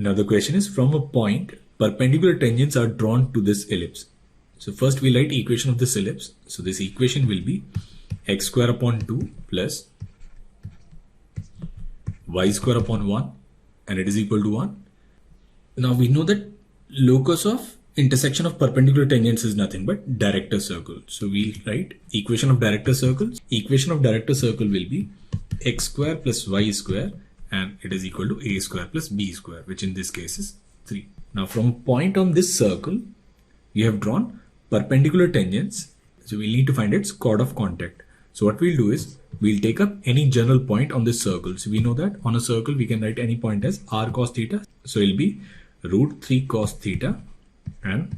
Now the question is, from a point, perpendicular tangents are drawn to this ellipse. So first we write equation of this ellipse. So this equation will be x square upon 2 plus y square upon 1, and it is equal to 1. Now we know that locus of intersection of perpendicular tangents is nothing but director circle. So we'll write equation of director circle. Equation of director circle will be x square plus y square, and it is equal to a square plus b square, which in this case is 3. Now from a point on this circle, we have drawn perpendicular tangents. So we'll need to find its chord of contact. So what we'll do is, we'll take up any general point on this circle. So we know that on a circle, we can write any point as r cos theta. So it'll be root 3 cos theta and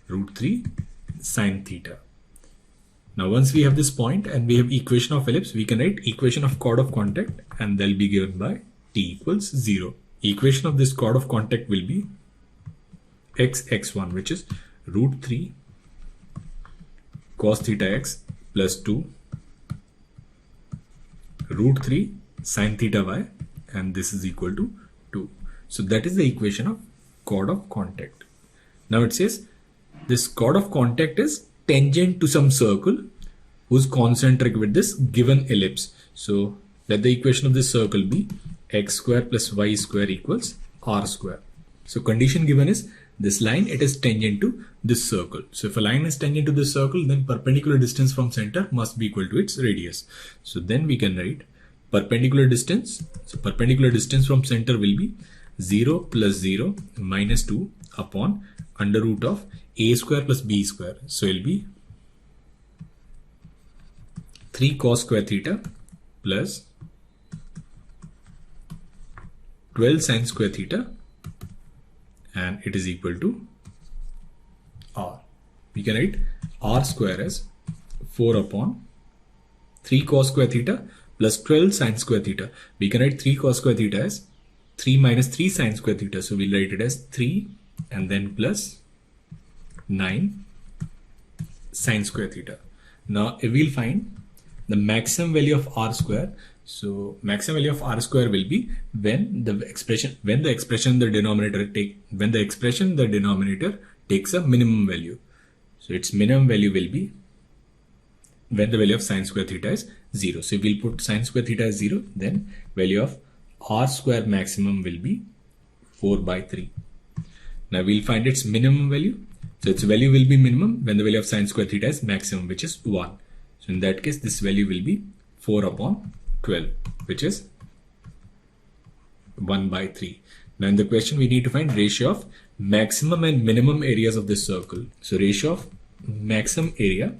root 3 sin theta. Now once we have this point and we have equation of ellipse, we can write equation of chord of contact, and they'll be given by t equals 0. Equation of this chord of contact will be x1, which is root 3 cos theta x plus 2 root 3 sin theta y, and this is equal to 2. So that is the equation of chord of contact. Now it says this chord of contact is tangent to some circle whose concentric with this given ellipse. So let the equation of this circle be x square plus y square equals r square. So condition given is this line, it is tangent to this circle. So if a line is tangent to this circle, then perpendicular distance from center must be equal to its radius. So then we can write perpendicular distance. So perpendicular distance from center will be 0 plus 0 minus 2 upon under root of a square plus b square. So it will be 3 cos square theta plus 12 sin square theta, and it is equal to r. We can write r square as 4 upon 3 cos square theta plus 12 sin square theta. We can write 3 cos square theta as 3 minus 3 sin square theta. So we'll write it as 3 and then plus 9 sin square theta. Now we'll find the maximum value of r square. So maximum value of r square will be when the expression in the denominator takes a minimum value. So its minimum value will be when the value of sin square theta is 0. So we'll put sin square theta as 0, then value of r square maximum will be 4 by 3. Now we'll find its minimum value. So its value will be minimum when the value of sin square theta is maximum, which is 1. So in that case, this value will be 4 upon 12, which is 1 by 3. Now in the question, we need to find ratio of maximum and minimum areas of this circle. So ratio of maximum area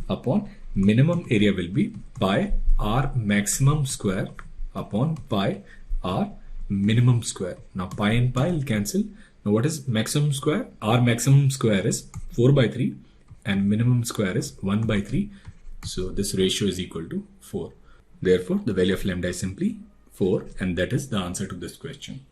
upon minimum area will be pi r maximum square upon pi r minimum square. Now pi and pi will cancel. Now what is maximum square? R maximum square is 4 by 3 and minimum square is 1 by 3. So this ratio is equal to 4. Therefore, the value of lambda is simply 4, and that is the answer to this question.